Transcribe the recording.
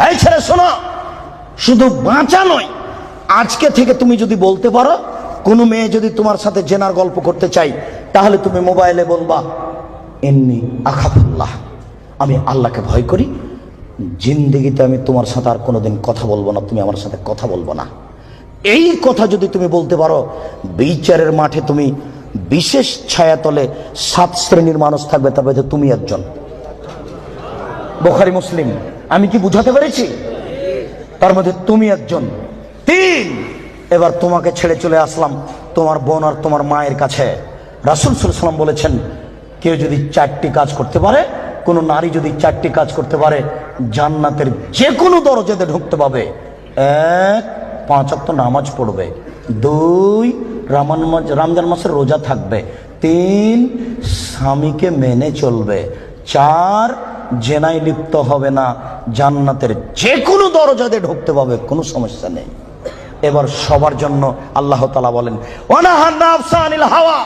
এই ছেলে শোনো, শুধু বাঁচা নয়, আজকে থেকে তুমি যদি বলতে পারো কোনো মেয়ে যদি তোমার সাথে জেনার গল্প করতে চাই, তাহলে তুমি মোবাইলে বলবা ইন্নী আখাফুল্লাহ, আমি আল্লাহকে ভয় করি, জিন্দেগিতে আমি তোমার সাথে আর কোনোদিন কথা বলবো না, তুমি আমার সাথে কথা বলবো না। এই কথা যদি তুমি বলতে পারো, বিচারের মাঠে তুমি বিশেষ ছায়াতলে 7 শ্রেণীর মানুষ থাকবে, তবে তুমি একজন। বুখারী মুসলিম। আমি কি বুঝাতে পেরেছি? তার মধ্যে তুমি একজন। 3, এবার তোমাকে ছেড়ে চলে আসলাম তোমার বোন আর তোমার মায়ের কাছে। রাসূল সাল্লাল্লাহু আলাইহি ওয়াসাল্লাম বলেছেন, কেউ যদি 4টি কাজ করতে পারে, কোন নারী যদি 4টি কাজ করতে পারে, জান্নাতের যে কোনো দরজাতে ঢুকতে পাবে। 1, 5 ওয়াক্ত নামাজ পড়বে। 2, রমজান মাসের রোজা থাকবে। 3, স্বামীকে মেনে চলবে। 4, জেনায় লিপ্ত হবে না, জান্নাতের যে কোনো দরজাতে ঢুকতে পাবে, কোনো সমস্যা নেই। এবার সবার জন্য আল্লাহ তাআলা বলেন, ওয়ানাহান নাফসা আনিল হাওয়া।